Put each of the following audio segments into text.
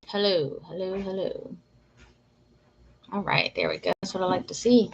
Hello, hello, hello. All right, there we go. That's what I like to see.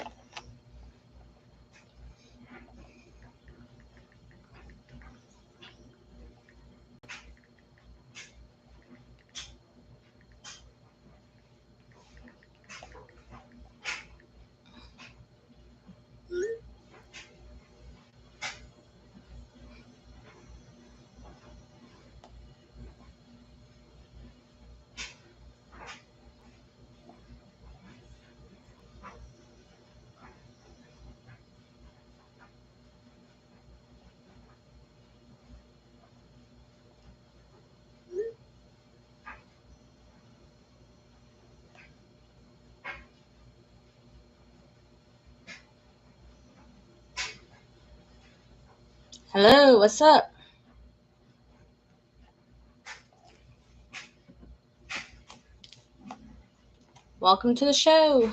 Hello, what's up? Welcome to the show.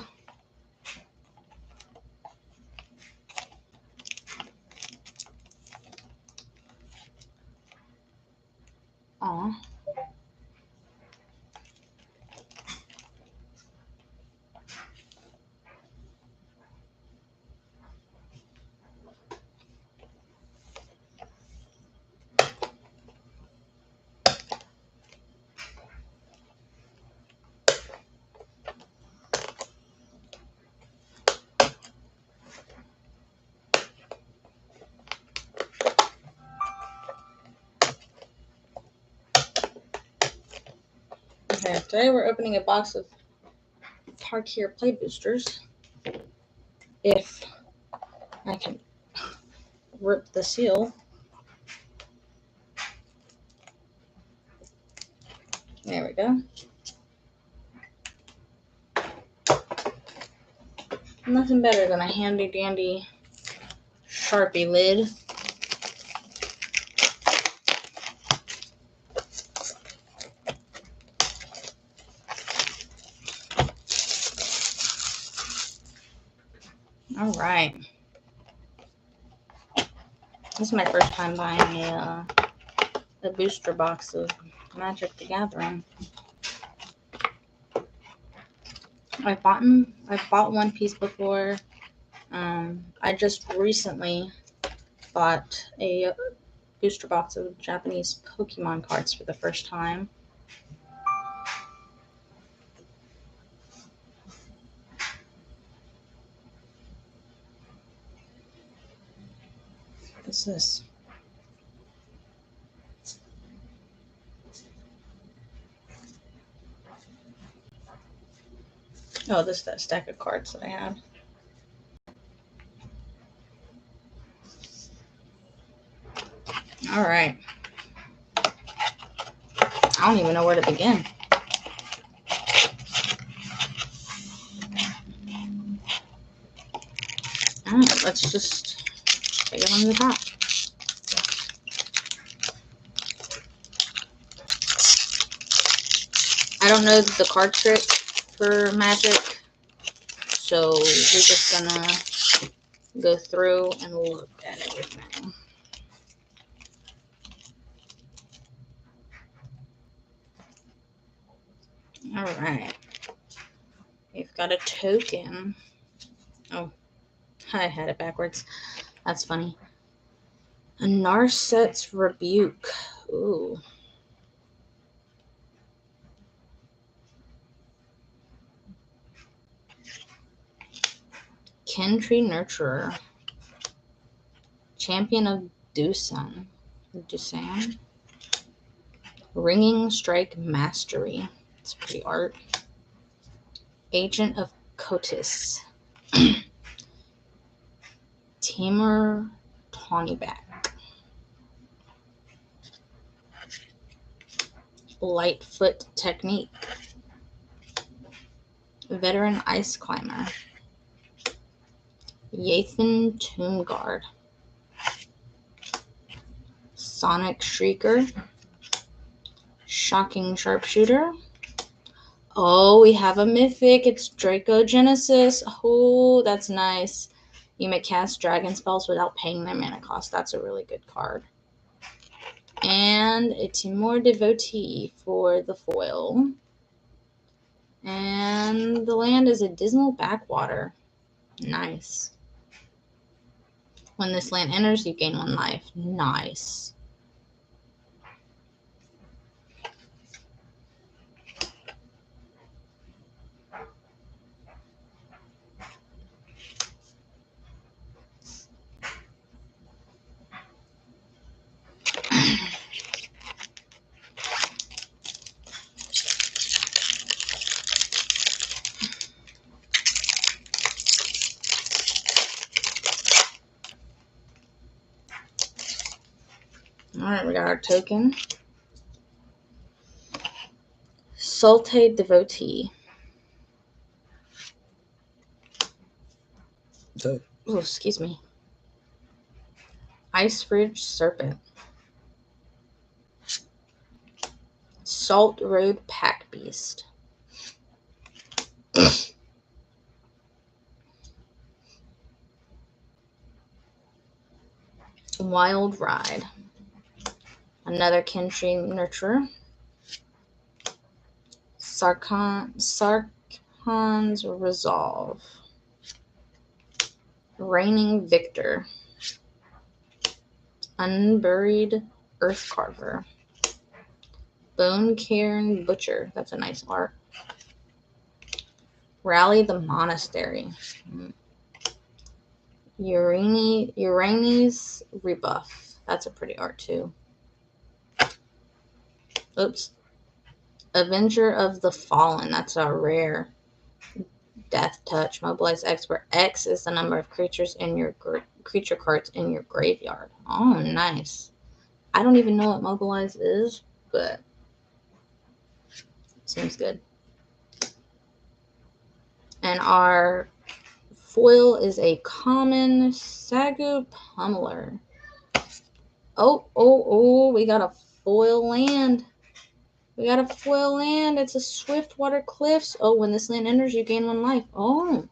Aw. Okay, today we're opening a box of Tarkir play boosters. If I can rip the seal. There we go. Nothing better than a handy dandy Sharpie lid. All right. This is my first time buying a booster box of Magic the Gathering. I've bought one piece before. I just recently bought a booster box of Japanese Pokemon cards for the first time. What's this? Oh, this is that stack of cards that I have. All right. I don't even know where to begin. All right, let's just take it on the top. I don't know the card trick for Magic, so we're just gonna go through and look at everything. All right. We've got a token. Oh, I had it backwards. That's funny. A Narset's Rebuke. Ooh. Kentree Nurturer. Champion of Dusan. Ringing Strike Mastery. It's pretty art. Agent of Kotis. Tamer Tawnyback. Lightfoot Technique. Veteran Ice Climber. Yathan Tomb Guard. Sonic Shrieker. Shocking Sharpshooter. Oh, we have a mythic. It's Draco Genesis. Oh, that's nice. You may cast dragon spells without paying their mana cost. That's a really good card. And a Timur Devotee for the foil. And the land is a dismal backwater. Nice. When this land enters, you gain 1 life. Nice. Alright, we got our token. Salte Devotee. Oh, excuse me. Ice Ridge Serpent. Salt Road Pack Beast. Wild Ride. Another Kintree Nurturer. Sarkhan's Resolve. Reigning Victor. Unburied Earthcarver. Bone Cairn Butcher. That's a nice art. Rally the Monastery. Urani's Rebuff. That's a pretty art too. Oops. Avenger of the Fallen. That's a rare. Death Touch. Mobilize X, where X is the number of creatures in your creature cards in your graveyard. Oh, nice. I don't even know what Mobilize is, but seems good. And our foil is a common Sagu Pummeler. Oh, we got a foil land. We got a foil land. It's a Swiftwater Cliffs. Oh, when this land enters, you gain 1 life. Oh,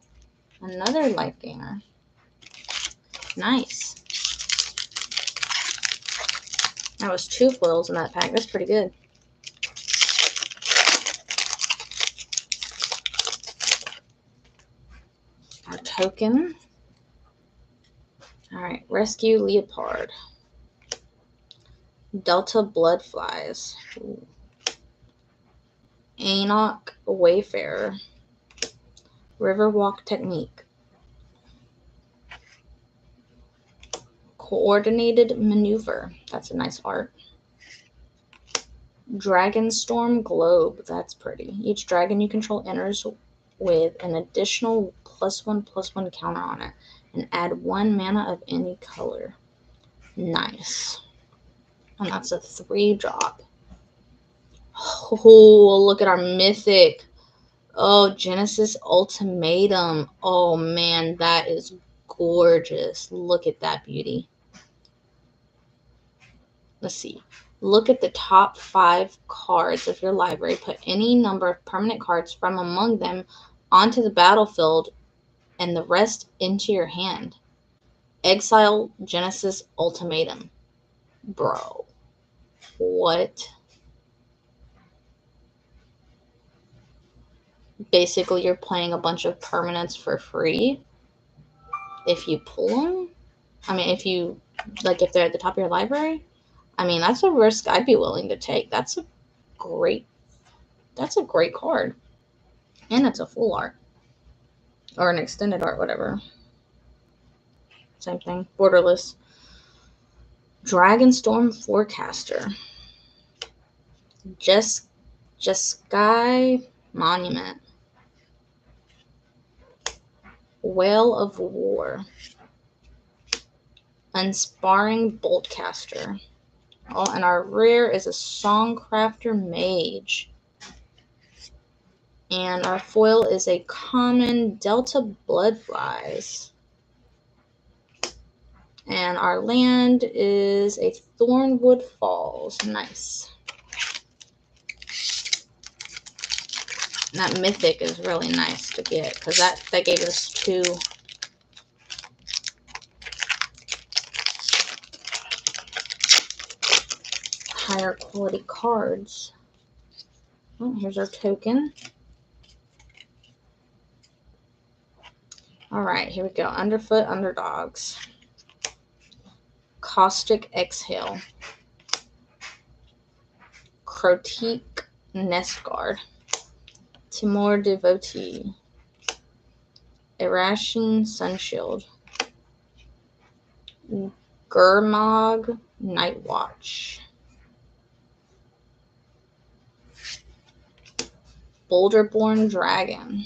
another life gainer. Nice. That was 2 foils in that pack. That's pretty good. Our token. Alright, Rescue Leopard. Delta Bloodflies. Ooh. Enoch Wayfarer. Riverwalk Technique. Coordinated Maneuver. That's a nice art. Dragonstorm Globe. That's pretty. Each dragon you control enters with an additional +1/+1 counter on it. And add 1 mana of any color. Nice. And that's a 3-drop. Oh, look at our mythic. Oh, Genesis Ultimatum. Oh, man, that is gorgeous. Look at that beauty. Let's see. Look at the top 5 cards of your library. Put any number of permanent cards from among them onto the battlefield and the rest into your hand. Exile Genesis Ultimatum. Bro. What? Basically, you're playing a bunch of permanents for free if you pull them. I mean, if they're at the top of your library. I mean, that's a risk I'd be willing to take. That's a great card. And it's a full art. Or an extended art, whatever. Same thing. Borderless. Dragonstorm Forecaster. Jeskai Monument. Whale of War. Unsparring Boltcaster. Oh, and our rare is a Songcrafter Mage. And our foil is a common Delta Bloodflies. And our land is a Thornwood Falls. Nice. And that mythic is really nice to get because that gave us 2 higher quality cards. Oh, here's our token. All right, here we go. Underfoot Underdogs. Caustic Exhale. Crotique Nest Guard. Timor Devotee. Irration Sunshield. Gurmag Night Watch. Boulderborn Dragon.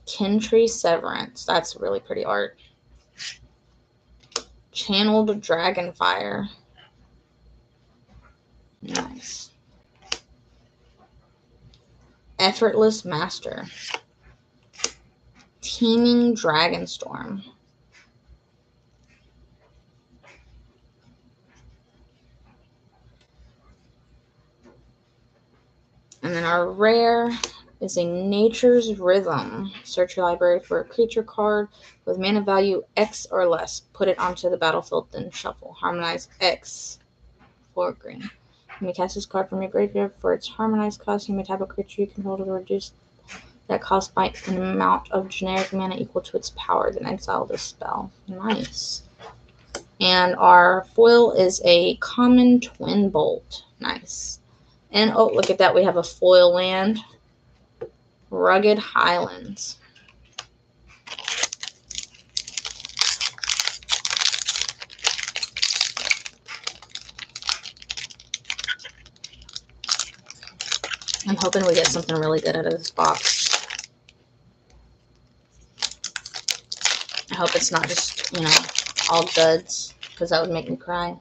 Kintree Severance. That's really pretty art. Channeled Dragonfire. Nice. Effortless Master. Teeming Dragonstorm. And then our rare is a Nature's Rhythm. Search your library for a creature card with mana value X or less. Put it onto the battlefield, then shuffle. Harmonize X for green. You may cast this card from your graveyard for its harmonized cost. You may tap a creature you control to reduce that cost by an amount of generic mana equal to its power. Then exile this spell. Nice. And our foil is a common Twin Bolt. Nice. And oh, look at that. We have a foil land. Rugged Highlands. I'm hoping we get something really good out of this box. I hope it's not just, all duds, because that would make me cry.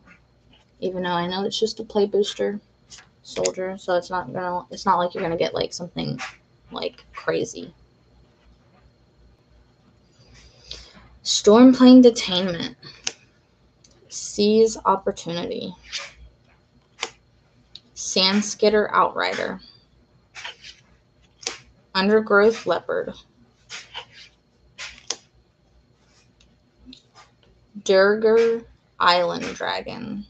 Even though I know it's just a play booster soldier, so it's not like you're gonna get like something like crazy. Stormplane Detainment. Seize Opportunity. Sandskitter Outrider. Undergrowth Leopard. Durgar Island Dragon.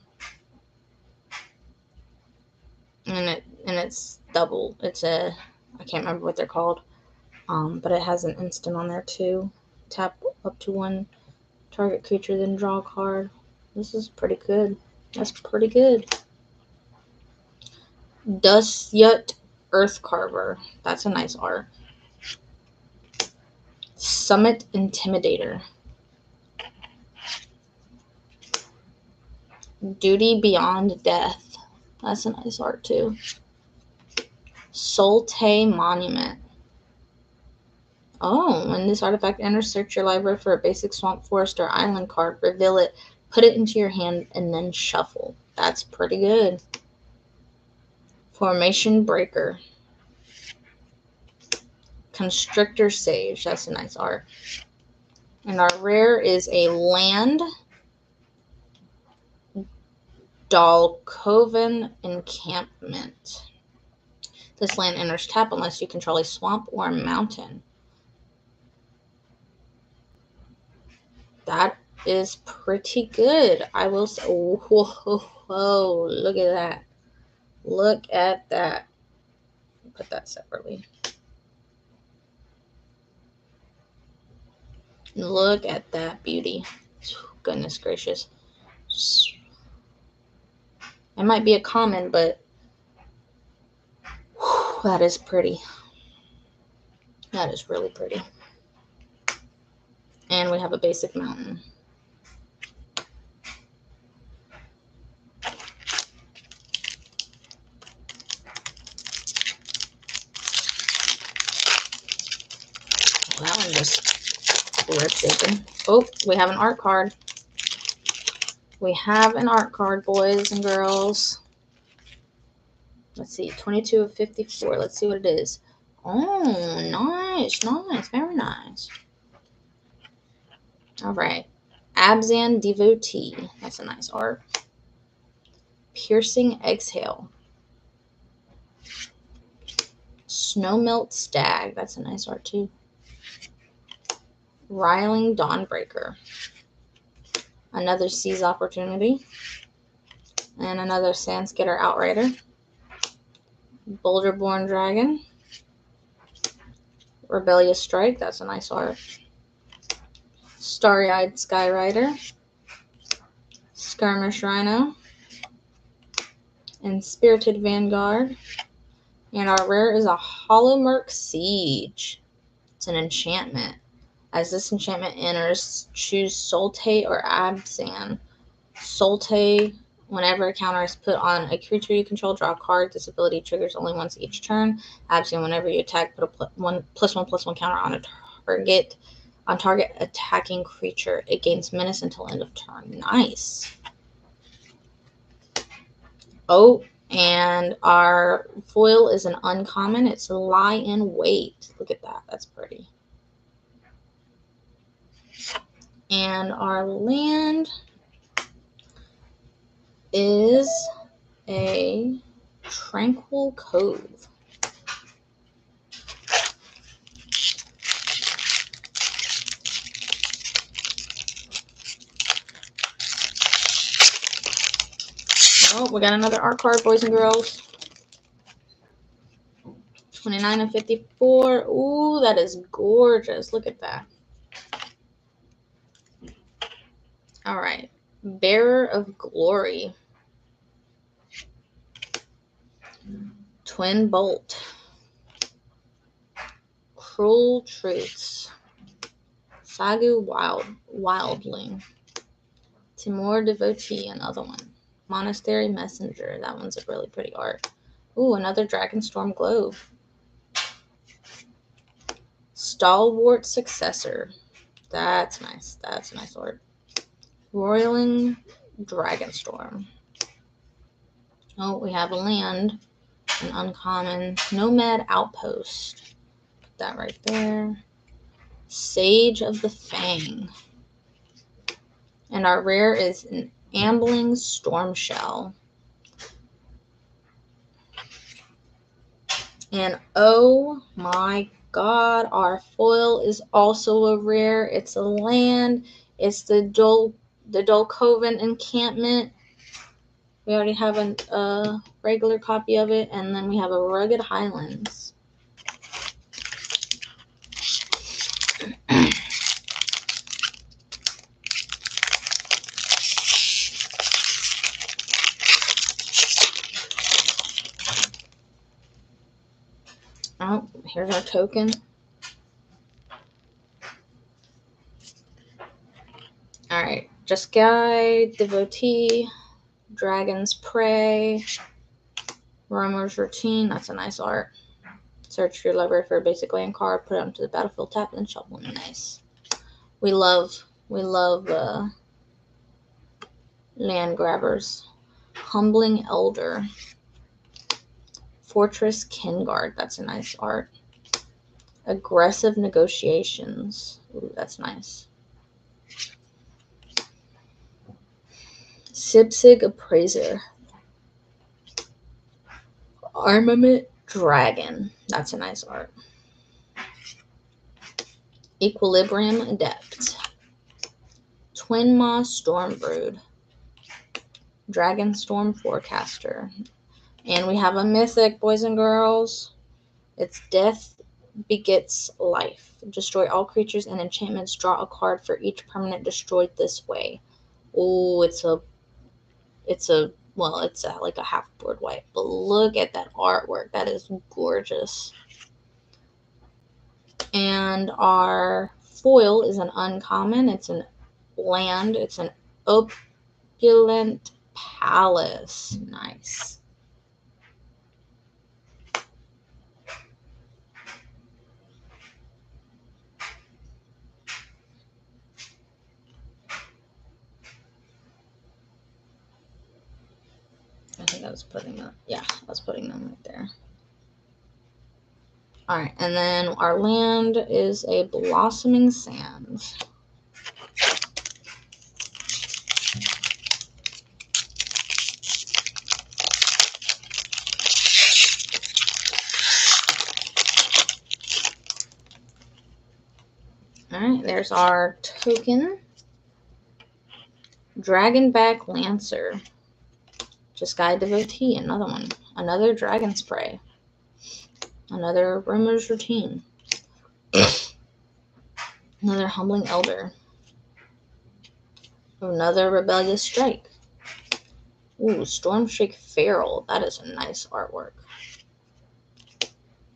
And it's double. It's I can't remember what they're called. But it has an instant on there too. Tap up to one target creature, then draw a card. This is pretty good. That's pretty good. Dusyut Earthcarver. That's a nice art. Summit Intimidator. Duty Beyond Death. That's a nice art too. Solte Monument. Oh, when this artifact enters, search your library for a basic swamp, forest, or island card. Reveal it, put it into your hand, and then shuffle. That's pretty good. Formation Breaker. Constrictor Sage. That's a nice art. And our rare is a land. Dalkoven Encampment. This land enters tap unless you control a swamp or a mountain. That is pretty good. I will say, whoa, look at that. Look at that. Put that separately. Look at that beauty. Goodness gracious. It might be a common, but that is pretty. That is really pretty. And we have a basic mountain. That one just ripped open. Oh, we have an art card. We have an art card, boys and girls. Let's see, 22 of 54. Let's see what it is. Oh, nice, very nice. All right. Abzan Devotee. That's a nice art. Piercing Exhale. Snowmelt Stag. That's a nice art too. Riling Dawnbreaker. Another Seize Opportunity. And another Sandskitter Outrider. Boulderborn Dragon. Rebellious Strike, that's a nice art. Starry-Eyed Skyrider, Skirmish Rhino, and Spirited Vanguard. And our rare is a Hollowmurk Siege. It's an enchantment. As this enchantment enters, choose Solte or Abzan. Solte, whenever a counter is put on a creature you control, draw a card. This ability triggers only once each turn. Abzan, whenever you attack, put a +1/+1 counter on a target attacking creature. It gains menace until end of turn. Nice. Oh, and our foil is an uncommon. It's Lie in Wait. Look at that. That's pretty. And our land is a Tranquil Cove. Oh, we got another art card, boys and girls. 29 and 54. Ooh, that is gorgeous. Look at that. All right. Bearer of Glory. Twin Bolt. Cruel Truths. Sagu Wildling. Timur Devotee, another one. Monastery Messenger. That one's a really pretty art. Ooh, another Dragonstorm Globe. Stalwart Successor. That's nice. That's a nice art. Roiling Dragonstorm. Oh, we have a land. An uncommon. Nomad Outpost. Put that right there. Sage of the Fang. And our rare is an Ambling Stormshell. And oh my god, our foil is also a rare. It's a land. It's the Dulcoven Encampment. We already have a regular copy of it. And then we have a Rugged Highlands. Oh, here's our token. Alright, Just Guide, Devotee, Dragon's Prey, Roamer's Routine. That's a nice art. Search your library for a basic land card, put it onto the battlefield, tap, and shuffle. Nice. We love land grabbers. Humbling Elder. Fortress Kingguard. That's a nice art. Aggressive Negotiations. Ooh, that's nice. Sibsig Appraiser. Armament Dragon. That's a nice art. Equilibrium Adept. Twin Maw Stormbrood. Dragonstorm Forecaster. And we have a mythic, boys and girls. It's Death Begets Life. Destroy all creatures and enchantments. Draw a card for each permanent destroyed this way. Oh, it's like a half board white. But look at that artwork. That is gorgeous. And our foil is an uncommon. It's an land. It's an Opulent Palace. Nice. I think I was putting them. Yeah, I was putting them right there. All right, and then our land is a Blossoming Sands. All right, there's our token. Dragonback Lancer. Just Guide Devotee, another one. Another Dragon's Prey. Another Roamer's Routine. Another Humbling Elder. Another Rebellious Strike. Ooh, Stormshake Feral. That is a nice artwork.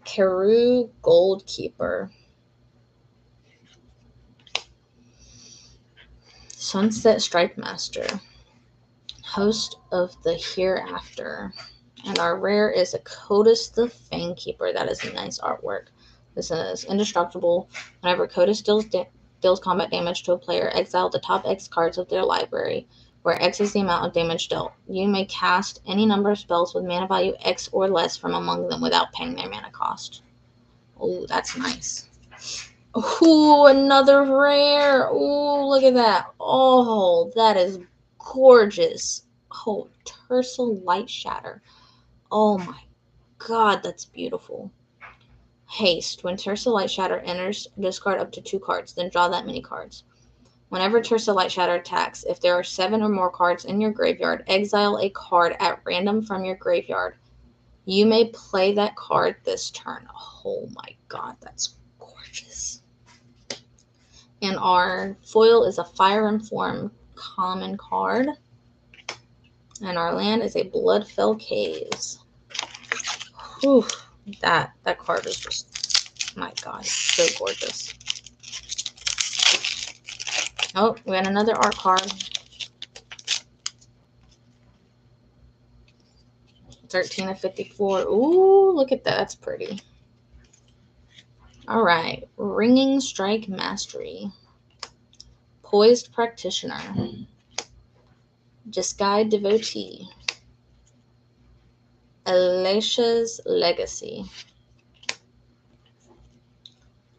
Karoo Goldkeeper. Sunset Strike Master. Host of the Hereafter. And our rare is a Cotus the Fangkeeper. That is a nice artwork. This is indestructible. Whenever Cotus deals combat damage to a player, exile the top X cards of their library, where X is the amount of damage dealt. You may cast any number of spells with mana value X or less from among them without paying their mana cost. Oh, that's nice. Ooh, another rare. Ooh, look at that. Oh, that is gorgeous. Oh, Tercel Light Shatter. Oh my god, that's beautiful. Haste. When Tercel Light Shatter enters, discard up to 2 cards, then draw that many cards. Whenever Tercel Light Shatter attacks, if there are 7 or more cards in your graveyard, exile a card at random from your graveyard. You may play that card this turn. Oh my god, that's gorgeous. And our foil is a Fire and Form common card. And our land is a Bloodfell Caves. Whew, that card is just, my god, so gorgeous. Oh, we got another art card. 13 of 54. Ooh, look at that. That's pretty. All right. Ringing Strike Mastery. Poised Practitioner. Jeskai Devotee. Alicia's Legacy.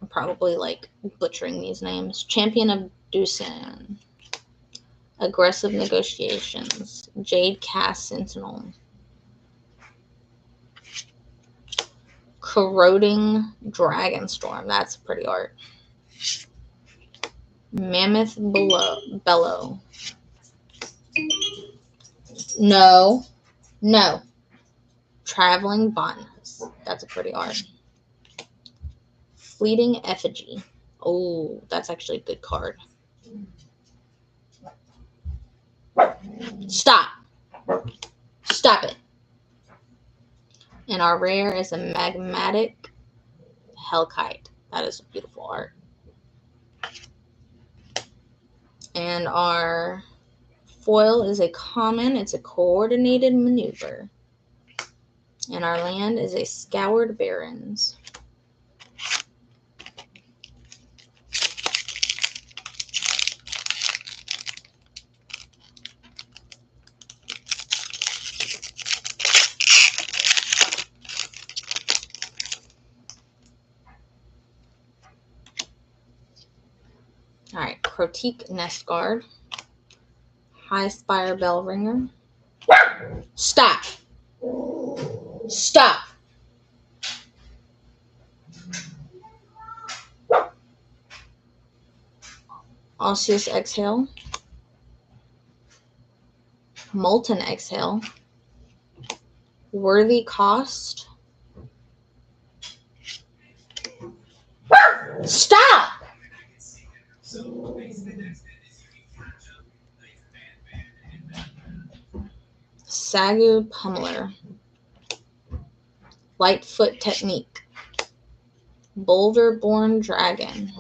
I'm probably like butchering these names. Champion of Dusan. Aggressive Negotiations. Jade Cast Sentinel. Corroding Dragonstorm. That's pretty art. Mammoth Bellow. No. Traveling Botanist. That's a pretty art. Fleeting Effigy. Oh, that's actually a good card. Stop it. And our rare is a Magmatic Hellkite. That is beautiful art. And our foil is a common. It's a Coordinated Maneuver. And our land is a Scoured Barrens. All right, Crotique Nest Guard. High Spire Bellringer. Stop. Osseous Exhale. Molten Exhale. Worthy Cost. Stop! Sagu Pummeler. Lightfoot Technique. Boulderborn Dragon.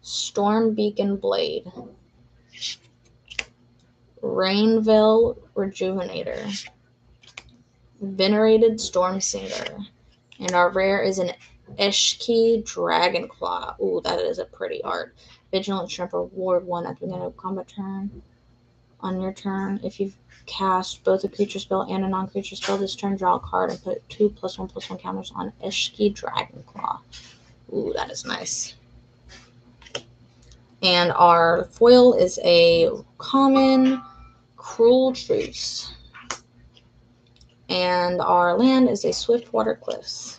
Storm Beacon Blade. Rainveil Rejuvenator. Venerated Storm Singer. And our rare is an Eshki Dragonclaw. Ooh, that is a pretty art. Vigilant Shrimp, reward 1 at the beginning of combat turn. On your turn, if you've cast both a creature spell and a non-creature spell this turn, draw a card and put 2 +1/+1 counters on Eshki Dragonclaw. Ooh, that is nice. And our foil is a common Cruel Truce. And our land is a Swiftwater Cliffs.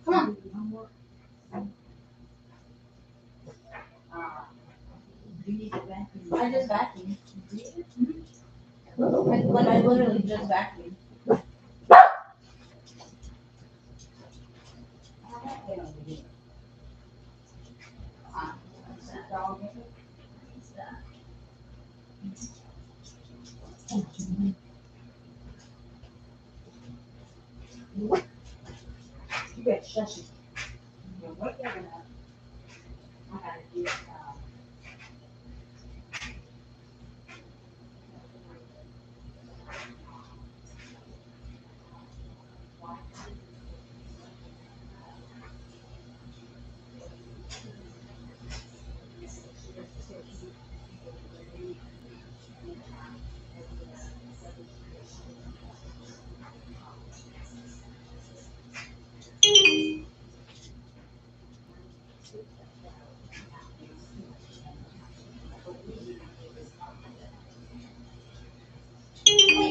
Come on. I just vacuumed. I literally just vacuumed. You get shushy. What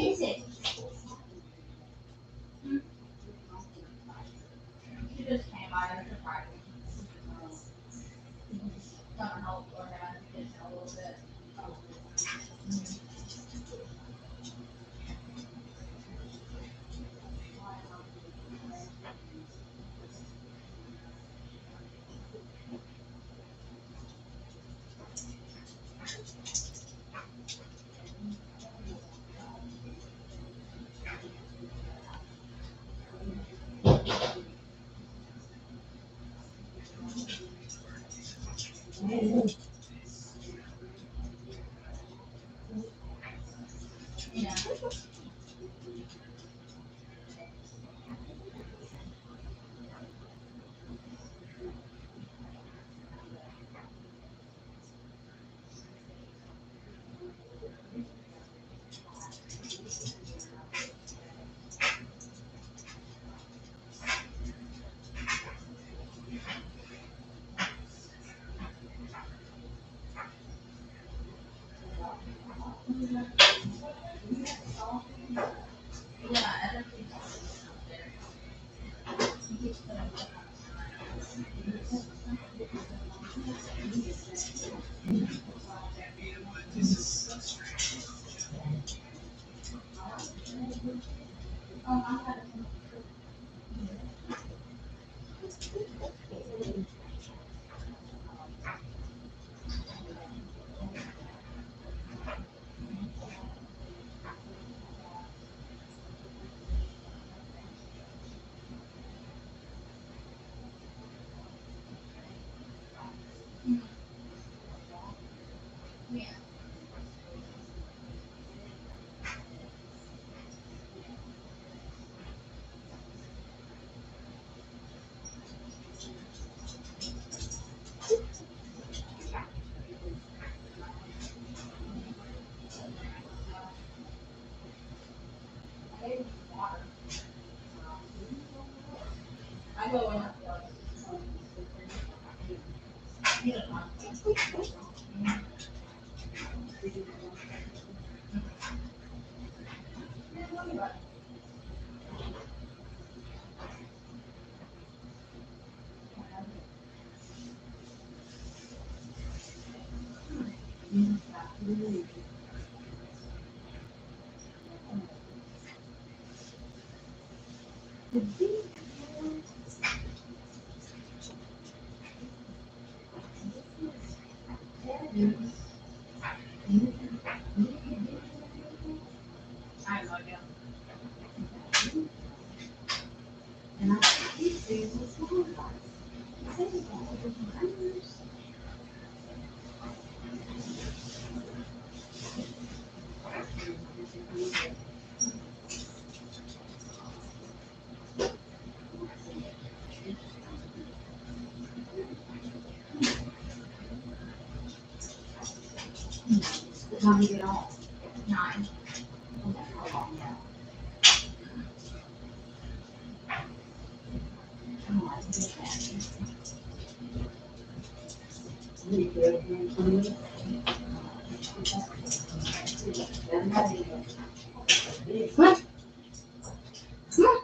is it? She just came by and surprised me. Gonna help organize the kitchen a little bit. Yeah. Yeah, everything's up there. He keeps putting stuff on. I had it. Yeah. I gave him water. I go in. He doesn't want to. I have no idea. What time you get off? 9. Come on. Come on.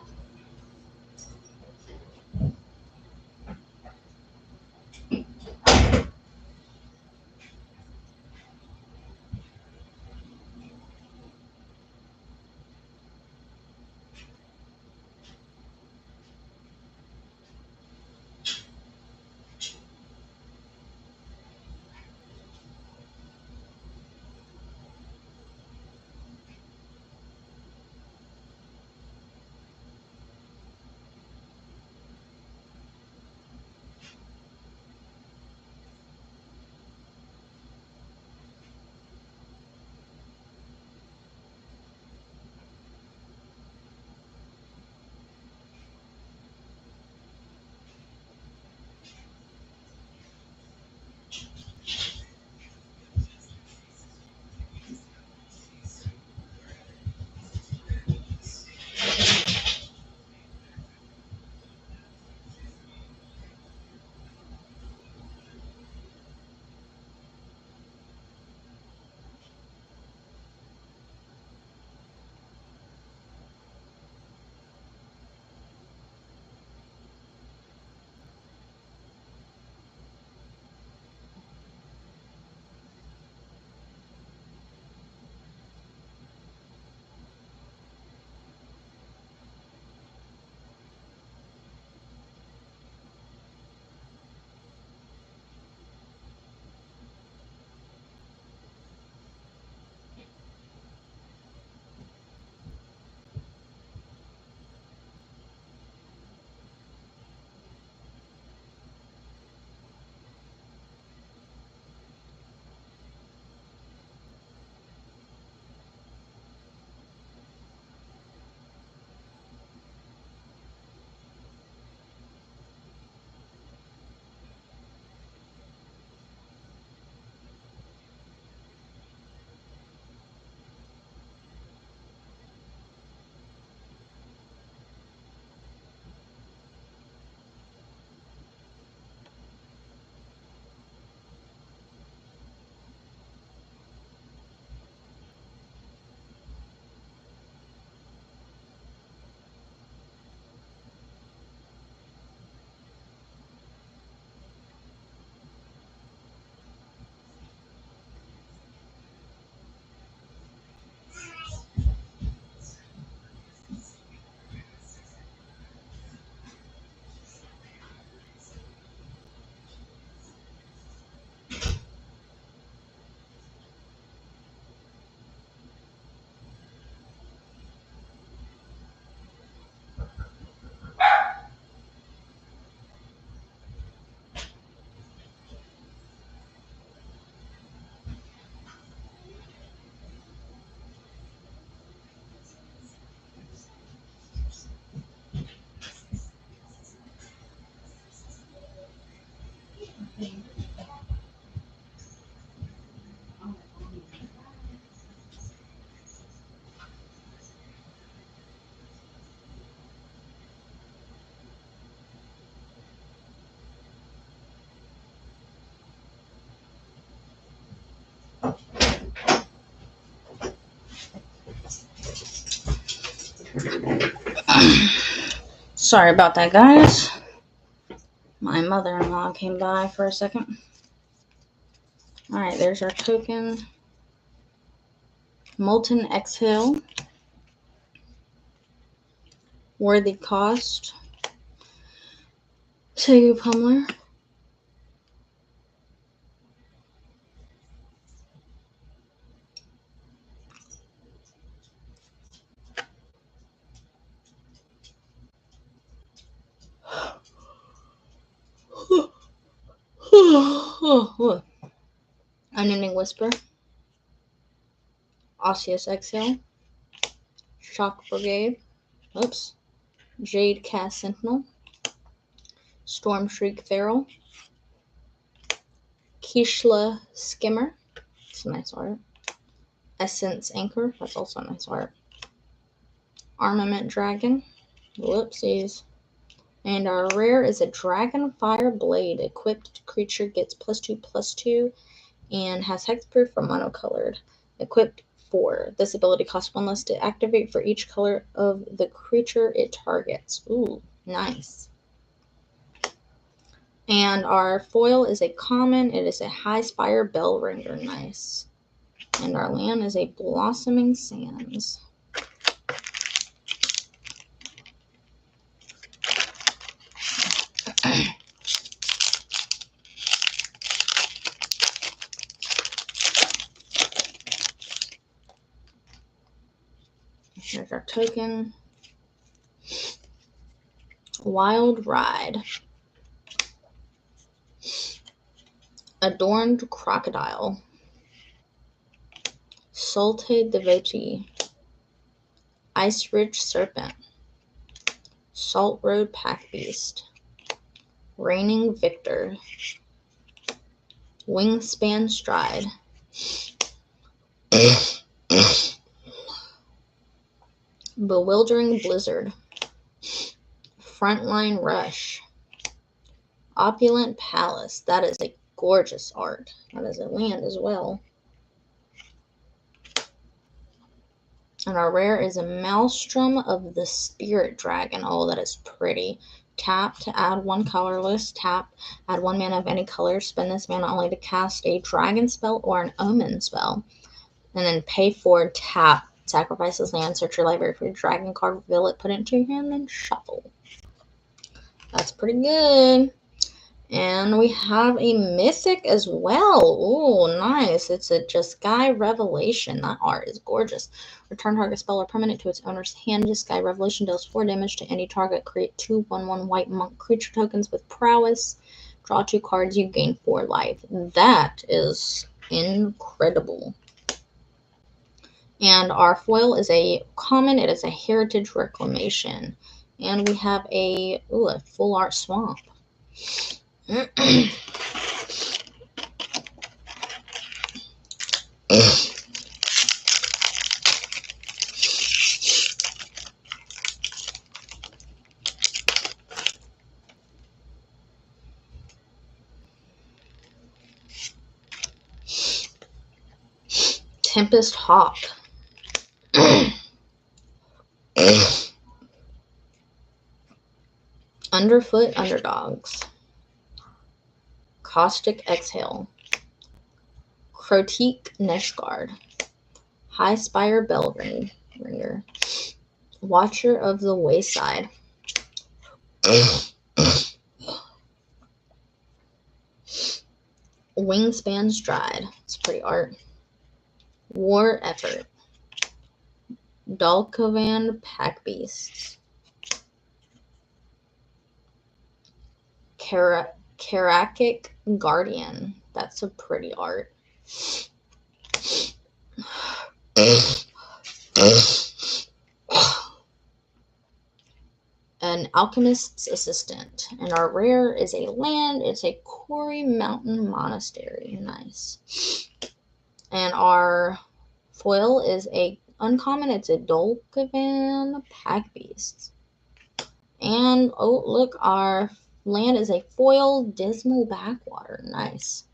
Sorry about that, guys. My mother-in-law came by for a second. Alright, there's our token. Molten Exhale. Worthy Cost. Tegu Pummeler. Unending Whisper. Osseous Exhale. Shock Brigade. Oops. Jade Cast Sentinel. Storm Shriek Feral. Kishla Skimmer. That's a nice art. Essence Anchor. That's also a nice art. Armament Dragon. Whoopsies. And our rare is a Dragonfire Blade. Equipped creature gets +2/+2 and has hexproof for monocolored. Equipped 4. This ability costs 1 less to activate for each color of the creature it targets. Ooh, nice. And our foil is a common. It is a High Spire Bellringer. Nice. And our land is a Blossoming Sands. Here's our token. Wild Ride. Adorned Crocodile. Salted Devotee. Ice Ridge Serpent. Salt Road Pack Beast. Reigning Victor. Wingspan Stride. Bewildering Blizzard. Frontline Rush. Opulent Palace. That is a gorgeous art. That is a land as well. And our rare is a Maelstrom of the Spirit Dragon. Oh, that is pretty. Tap to add 1 colorless. Tap, add 1 mana of any color. Spend this mana only to cast a dragon spell or an omen spell. And then pay for tap. Sacrifice this land, search your library for your dragon card, reveal it, put it into your hand, then shuffle. That's pretty good. And we have a mythic as well. Oh, nice. It's a Jeskai Revelation. That art is gorgeous. Return target spell or permanent to its owner's hand. Jeskai Revelation deals 4 damage to any target. Create 2 1/1 white monk creature tokens with prowess. Draw 2 cards. You gain 4 life. That is incredible. And our foil is a common. It is a Heritage Reclamation. And we have a full art swamp. Tempest Hawk. Underfoot Underdogs. Caustic Exhale. Crotique Neshguard. High Spire Bellringer. Watcher of the Wayside. Wingspan Stride. It's pretty art. War Effort. Dalkovan Pack Beasts. Karakic Guardian. That's a pretty art. an alchemist's assistant. And our rare is a land. It's a Quarry Mountain Monastery. Nice. And our foil is a uncommon. It's a Dolkavan Pack Beast. And oh, look, our land is a foil Dismal Backwater. Nice.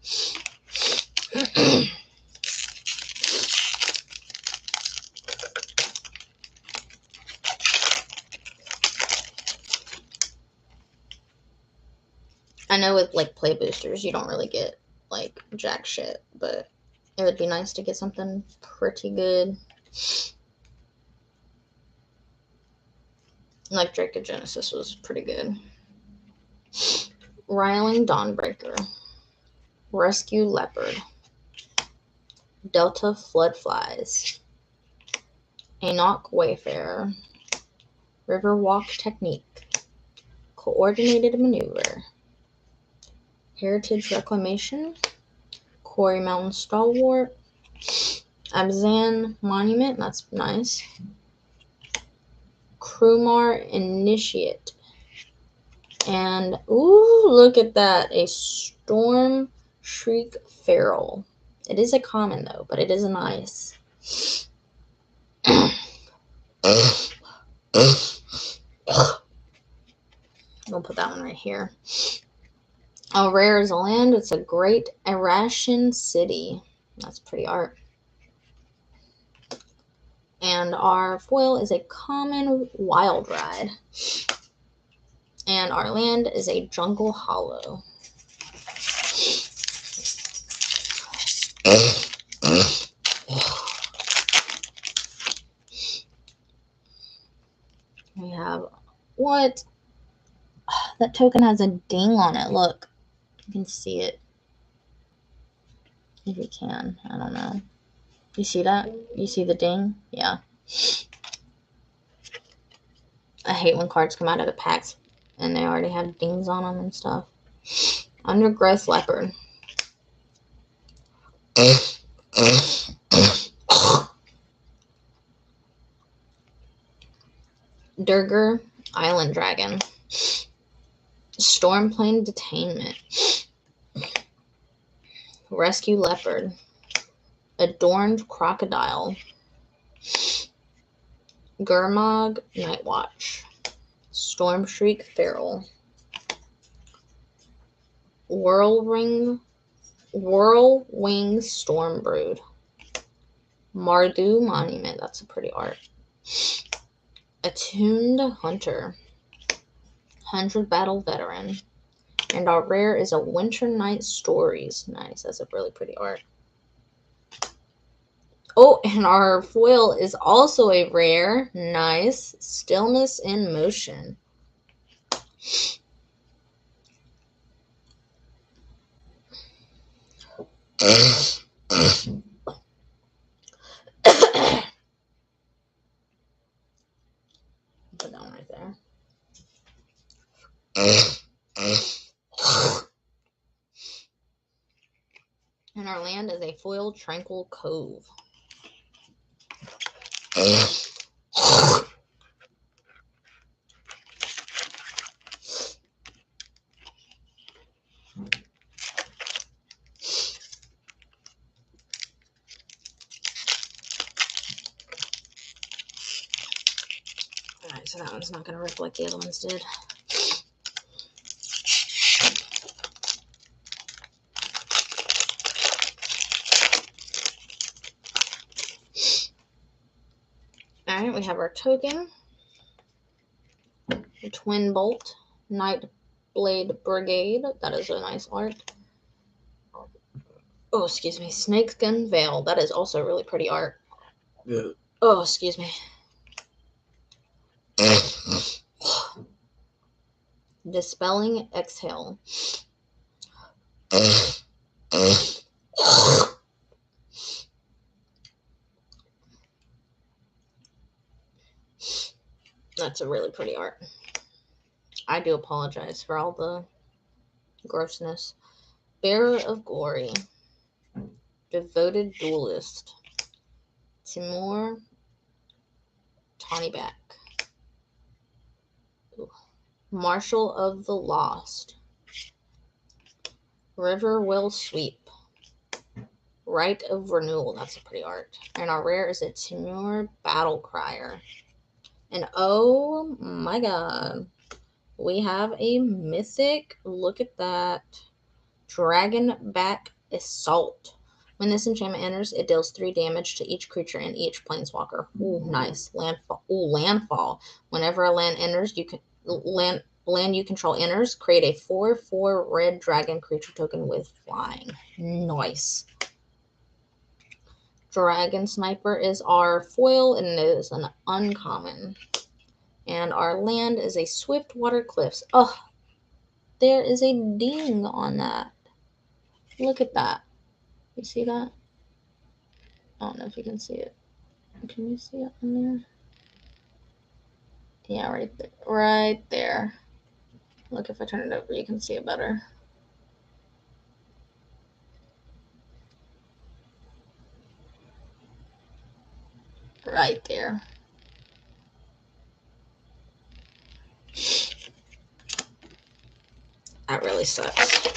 I know with like play boosters, you don't really get like jack shit, but it would be nice to get something pretty good. Like Dracogenesis was pretty good. Riling Dawnbreaker. Rescue Leopard. Delta Floodflies. Enoch Wayfarer. Riverwalk Technique. Coordinated Maneuver. Heritage Reclamation. Quarry Mountain Stalwart. Abzan Monument, that's nice. Krumar Initiate. And, ooh, look at that. A Storm Shriek Feral. It is a common, though, but it is nice. We'll put that one right here. A rare is a land. It's a Great Irashian City. That's pretty art. And our foil is a common Wild Ride. And our land is a Jungle Hollow. We have what? That token has a ding on it. Look. You can see it. If you can. I don't know. You see that? You see the ding? Yeah. I hate when cards come out of the packs and they already have dings on them and stuff. Undergrowth Leopard. Durgar Island Dragon. Stormplane Detainment. Rescue Leopard. Adorned Crocodile. Gurmag Nightwatch. Stormshriek Feral. Whirlwing Stormbrood. Mardu Monument, that's a pretty art. Attuned Hunter. 100 Battle Veteran. And our rare is a Winter Night Stories. Nice, that's a really pretty art. Oh, and our foil is also a rare. Nice. Stillness in Motion. Put that one right there. And our land is a foil Tranquil Cove. Alright, so that one's not going to rip like the other ones did. Alright, we have our token. The Twin Bolt. Nightblade Brigade. That is a nice art. Oh, excuse me. Snakeskin Veil. That is also really pretty art. Yeah. Oh, excuse me. Dispelling Exhale. That's a really pretty art. I do apologize for all the grossness. Bearer of Glory. Devoted Duelist. Timur Tawnyback. Ooh, Marshal of the Lost. River Will Sweep. Rite of Renewal. That's a pretty art. And our rare is a Timur Battle Crier. And oh my god. We have a mythic. Look at that. Dragonback Assault. When this enchantment enters, it deals 3 damage to each creature and each planeswalker. Ooh, nice. Landfall. Ooh, landfall. Whenever a land enters, you can land you control enters, create a 4/4 red dragon creature token with flying. Nice. Dragon Sniper is our foil, and it is an uncommon. And our land is a Swiftwater Cliffs. Oh, there is a ding on that. Look at that. You see that? I don't know if you can see it. Can you see it on there? Yeah, right there. Right there. Look, if I turn it over, you can see it better. Right there. That really sucks.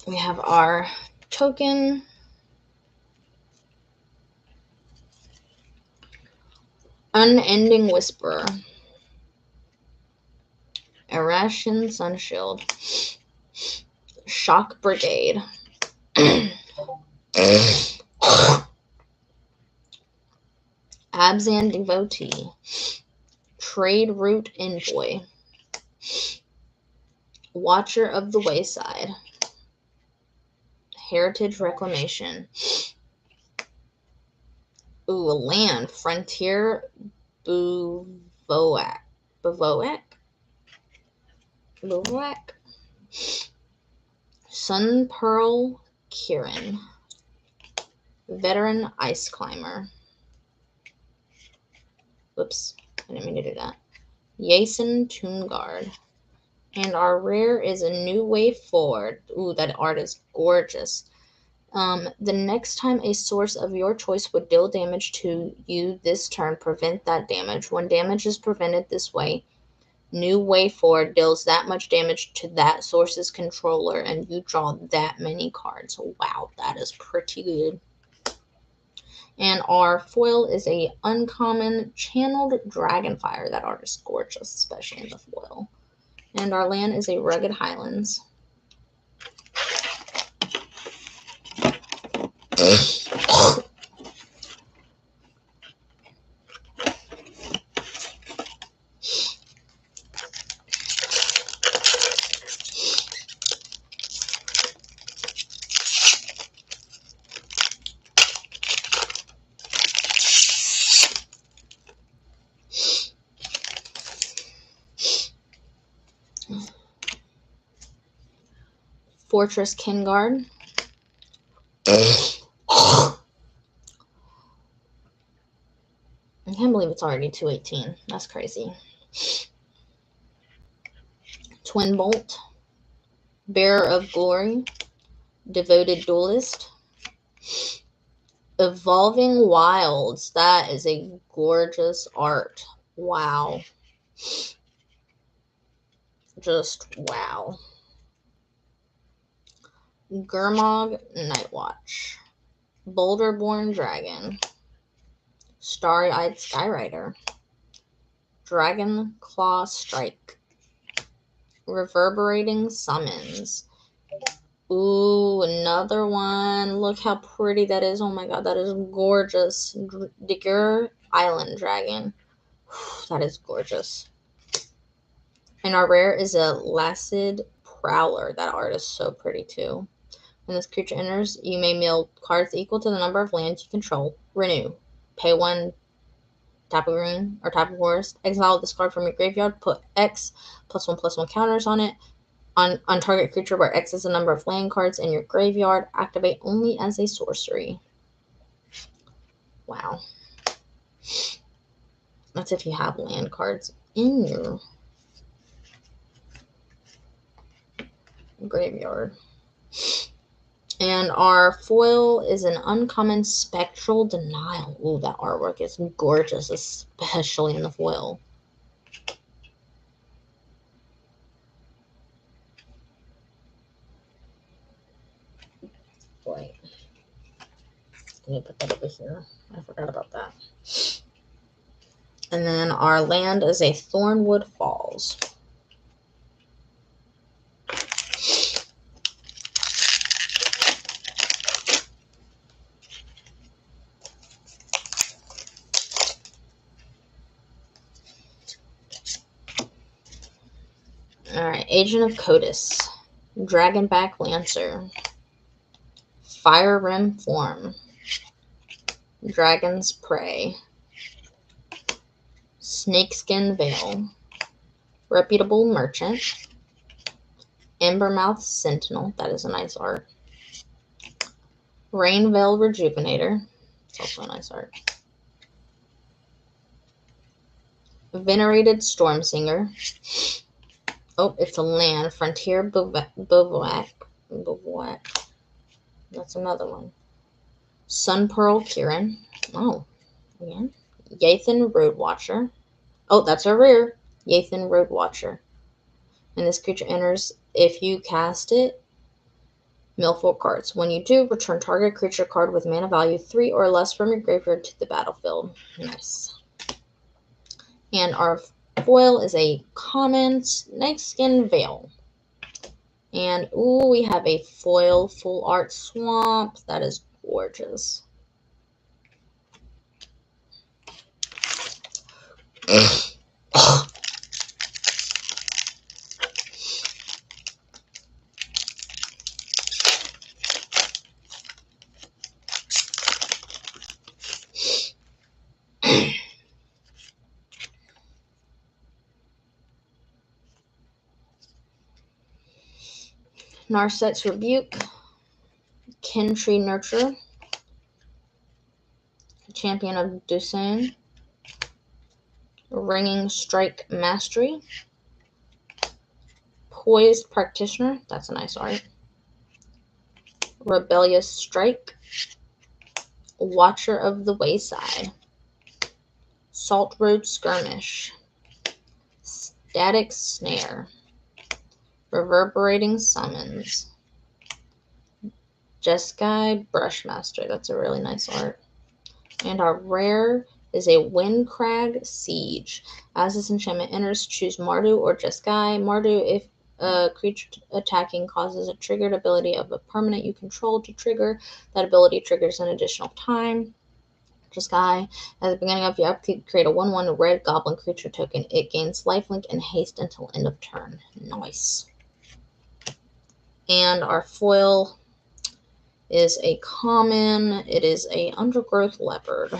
We have our token. Unending Whisper. Irration Sunshield. Shock Brigade. Abzan Devotee. Trade Route Envoy. Watcher of the Wayside. Heritage Reclamation. Ooh, a land. Frontier Bivouac. Sun Pearl Kirin. Veteran Ice Climber. Whoops, I didn't mean to do that. Yason Tomb Guard. And our rare is a New Way Forward. Ooh, that art is gorgeous. The next time a source of your choice would deal damage to you this turn, prevent that damage. When damage is prevented this way, New Way Forward deals that much damage to that source's controller, and you draw that many cards. Wow, that is pretty good. And our foil is a uncommon Channeled Dragonfire. That art is gorgeous, especially in the foil. And our land is a Rugged Highlands. Fortress Kingard. I can't believe it's already 218. That's crazy. Twin Bolt. Bearer of Glory. Devoted Duelist. Evolving Wilds. That is a gorgeous art. Wow. Just wow. Gurmag Nightwatch. Boulderborn Dragon. Starry-Eyed Skyrider. Dragon Claw Strike. Reverberating Summons. Ooh, another one. Look how pretty that is. Oh my god, that is gorgeous. Digger Island Dragon. That is gorgeous. And our rare is a Lacid Prowler. That art is so pretty too. When this creature enters, you may mill cards equal to the number of lands you control. Renew. Pay 1, tap a green, or tap a forest. Exile this card from your graveyard. Put X +1/+1 counters on it. On target creature where X is the number of land cards in your graveyard. Activate only as a sorcery. Wow. That's if you have land cards in your graveyard. And our foil is an uncommon Spectral Denial. Ooh, that artwork is gorgeous, especially in the foil. Wait. Let me put that over here. I forgot about that. And then our land is a Thornwood Falls. Alright, Agent of Codis. Dragonback Lancer. Fire Rim Form. Dragon's Prey. Snakeskin Veil. Reputable Merchant. Embermouth Sentinel. That is a nice art. Rainveil Rejuvenator. It's also a nice art. Venerated Stormsinger. Oh, it's a land. Frontier Bivouac. That's another one. Sunpearl Kieran. Oh, again. Yathan Roadwatcher. Oh, that's a rare. Yathan Roadwatcher. And this creature enters if you cast it. Mill 4 cards. When you do, return target creature card with mana value 3 or less from your graveyard to the battlefield. Nice. And our foil is a common Snakeskin Veil. And, ooh, we have a foil full art swamp. That is gorgeous. Narset's Rebuke. Kintree Nurture. Champion of Dusane. Ringing Strike Mastery. Poised Practitioner. That's a nice art. Rebellious Strike. Watcher of the Wayside. Salt Road Skirmish. Static Snare. Reverberating Summons. Jeskai Brushmaster. That's a really nice art. And our rare is a Windcrag Siege. As this enchantment enters, choose Mardu or Jeskai. Mardu, if a creature attacking causes a triggered ability of a permanent you control to trigger, that ability triggers an additional time. Jeskai, at the beginning of your upkeep, create a 1/1 red goblin creature token. It gains lifelink and haste until end of turn. Nice. And our foil is a common. It is a Undergrowth Leopard.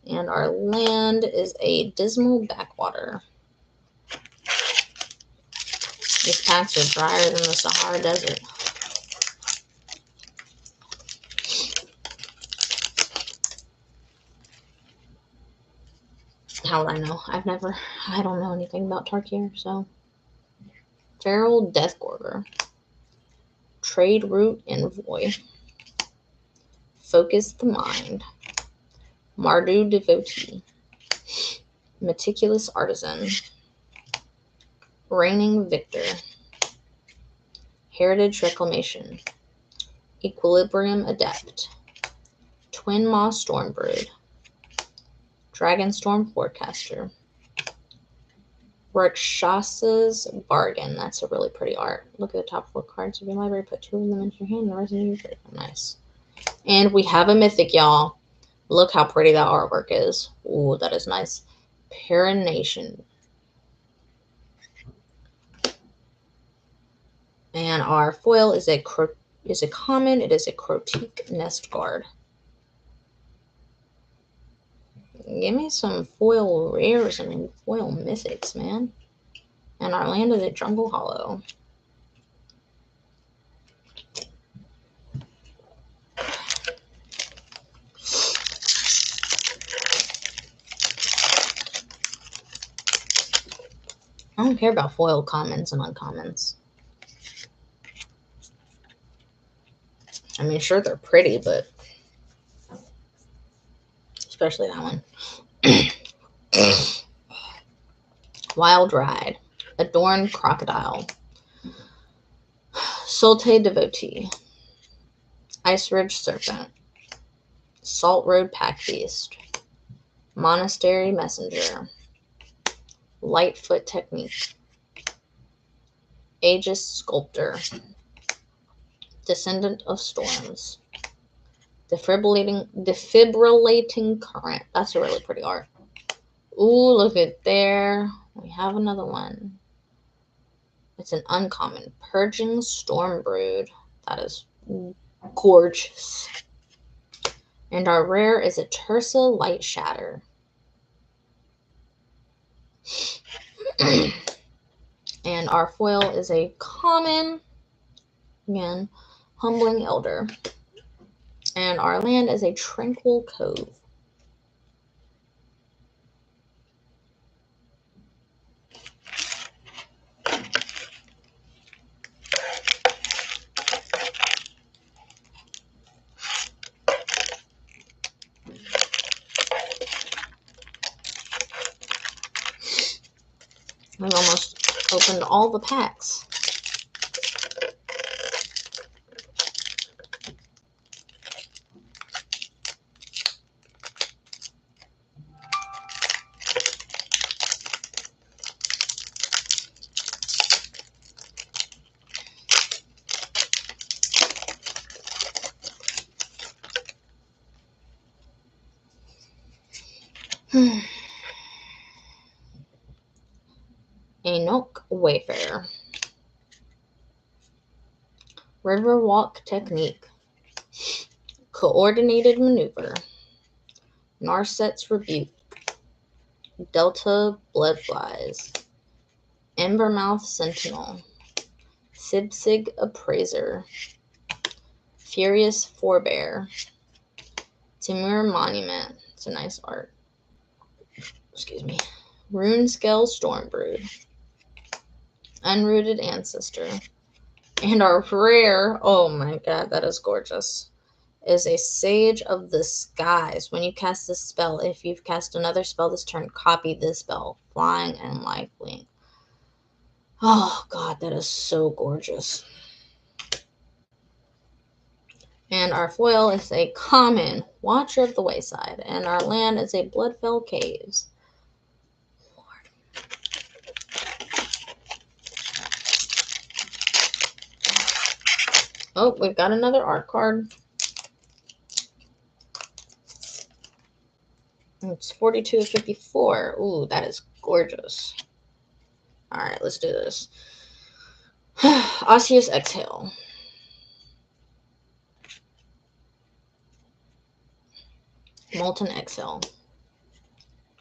And our land is a Dismal Backwater. These packs are drier than the Sahara Desert. How would I know? I don't know anything about Tarkir, so. Feral Deathgorger. Trade Route Envoy. Focus the Mind. Mardu Devotee. Meticulous Artisan. Reigning Victor. Heritage Reclamation. Equilibrium Adept. Twin Maw Stormbrood. Dragonstorm Forecaster. Rakshasa's Bargain. That's a really pretty art. Look at the top 4 cards of your library. Put 2 of them into your hand and the rest in your trade. Nice. And we have a mythic, y'all. Look how pretty that artwork is. Ooh, that is nice. Parination. And our foil is a common. It is a Crotique Nest Guard. Give me some foil rares and foil mythics, man. And our land is a Jungle Hollow. I don't care about foil commons and uncommons. I mean, sure, they're pretty, but especially that one. Wild Ride, Adorned Crocodile, Solte Devotee, Ice Ridge Serpent, Salt Road Pack Beast, Monastery Messenger, Lightfoot Technique, Aegis Sculptor, Descendant of Storms, Defibrillating Current. That's a really pretty art. Ooh, look at there. We have another one. It's an uncommon. Purging Stormbrood. That is gorgeous. And our rare is a Tersa Light Shatter. And our foil is a common, again, Humbling Elder. And our land is a Tranquil Cove. I've almost opened all the packs. Enoch Wayfarer, Riverwalk Technique, Coordinated Maneuver, Narset's Rebuke, Delta Bloodflies, Embermouth Sentinel, Sibsig Appraiser, Furious Forebear, Timur Monument. It's a nice art. Excuse me. Runescale Stormbrood, Unrooted Ancestor, and our rare, oh my god, that is gorgeous, is a Sage of the Skies. When you cast this spell, if you've cast another spell this turn, copy this spell. Flying and lifelink. Oh god, that is so gorgeous. And our foil is a common, Watcher of the Wayside. And our land is a Bloodfell Caves. Oh, we've got another art card. It's 42 of 54. Ooh, that is gorgeous. Alright, let's do this. Osseous Exhale. Molten Exhale.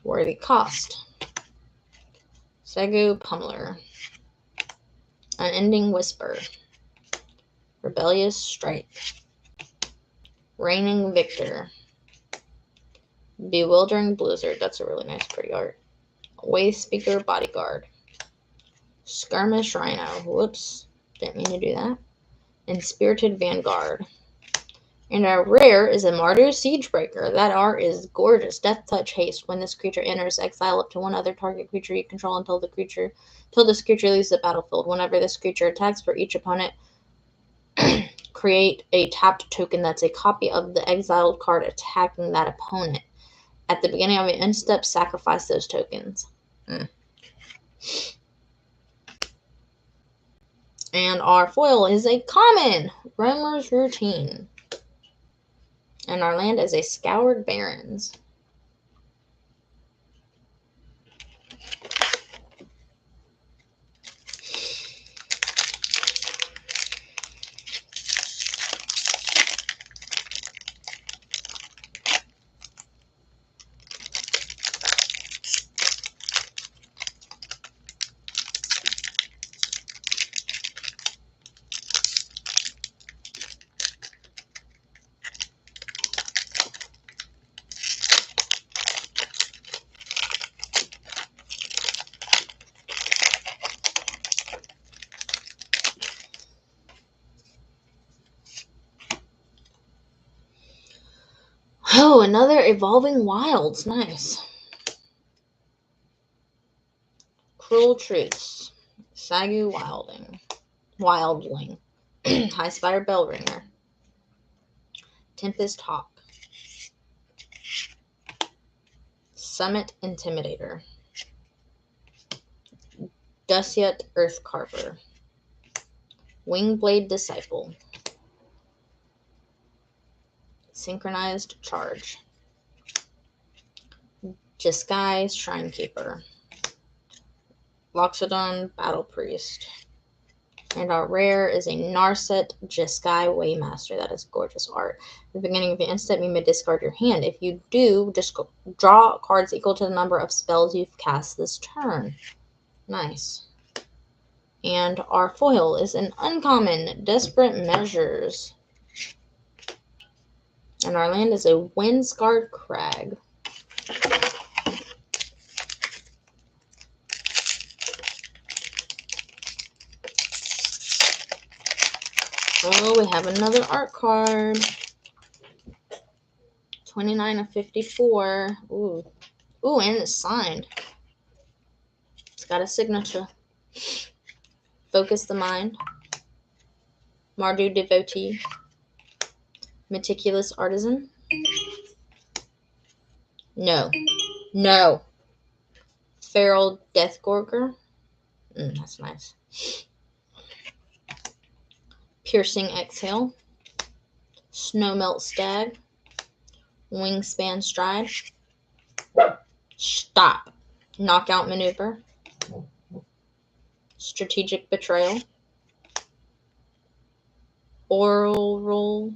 Worthy Cost. Segu Pummeler. Unending Whisper. Rebellious Strike. Reigning Victor. Bewildering Blizzard. That's a really nice, pretty art. Wayspeaker Bodyguard. Skirmish Rhino. Whoops. Didn't mean to do that. And Spirited Vanguard. And our rare is a Mardu Siegebreaker. That art is gorgeous. Death Touch Haste. When this creature enters, exile up to one other target creature you control until this creature leaves the battlefield. Whenever this creature attacks for each opponent, create a tapped token that's a copy of the exiled card attacking that opponent. At the beginning of an end step, sacrifice those tokens. And our foil is a common, Roamer's Routine. And our land is a Scoured Barrens. Oh, another Evolving Wilds. Nice. Cruel Truths. Sagu Wildling. High Spire Bellringer. Tempest Hawk. Summit Intimidator. Dusyat Earthcarver. Wingblade Disciple. Synchronized Charge. Jeskai Shrinekeeper. Loxodon Battle Priest. And our rare is a Narset Jeskai Waymaster. That is gorgeous art. At the beginning of the instant, you may discard your hand. If you do, just draw cards equal to the number of spells you've cast this turn. Nice. And our foil is an uncommon Desperate Measures. And our land is a Windscarred Crag. Oh, we have another art card. 29 of 54. Ooh. Ooh, and it's signed. It's got a signature. Focus the Mind. Mardu Devotee. Meticulous Artisan. No. No. Feral Deathgorger. That's nice. Piercing Exhale. Snowmelt Stag. Wingspan Stride. Stop. Knockout Maneuver. Strategic Betrayal. Auroral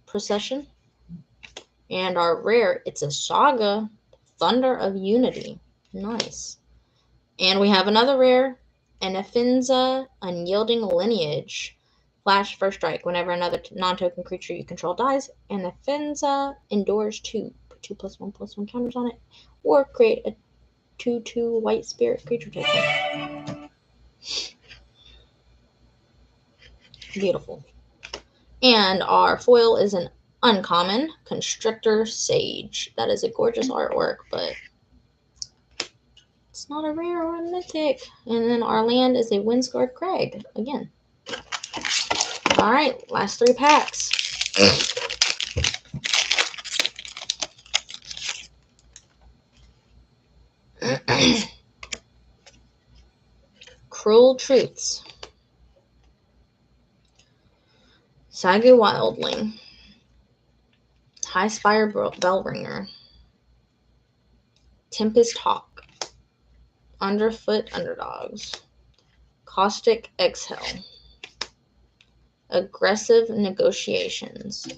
Procession. And our rare, it's a Saga, Thunder of Unity. Nice. And we have another rare, an Afinza Unyielding Lineage. Flash First Strike. Whenever another non-token creature you control dies, an Afinza endures 2. Put 2/1/1 counters on it. Or create a 2/2 white spirit creature token. Beautiful. And our foil is an uncommon Constrictor Sage. That is a gorgeous artwork, but it's not a rare or a mythic. And then our land is a Windscarred Crag again. All right, last 3 packs. Cruel Truths. Sagu Wildling. High Spire Bellringer. Tempest Hawk. Underfoot Underdogs. Caustic Exhale. Aggressive Negotiations.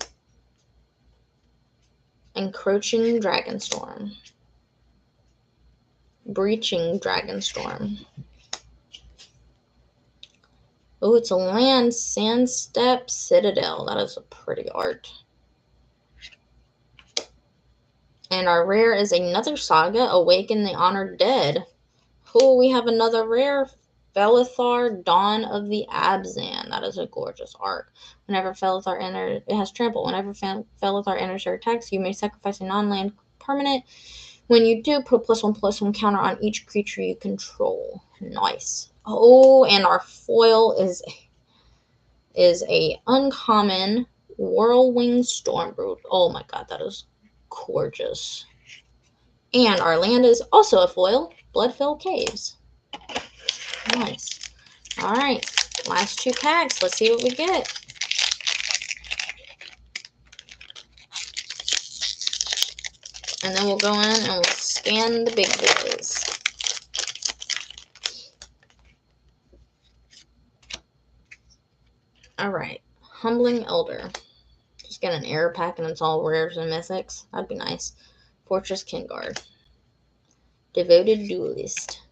Encroaching Dragonstorm. Breaching Dragonstorm. Oh, it's a land, Sandstep Citadel. That is a pretty art. And our rare is another Saga, Awaken the Honored Dead. Oh, we have another rare, Felithar, Dawn of the Abzan. That is a gorgeous art. Whenever Felithar enters, it has trample. Whenever Felithar enters your attacks, you may sacrifice a non-land permanent. When you do, put a +1/+1 counter on each creature you control. Nice. Oh, and our foil is a uncommon Whirlwind Stormbrew. Oh my god, that is gorgeous. And our land is also a foil, Bloodfell Caves. Nice. All right, last 2 packs. Let's see what we get. And then we'll go in and we'll scan the big boys. All right, Humbling Elder. Just get an error pack and it's all rares and mythics. That'd be nice. Fortress Kingguard. Devoted Duelist.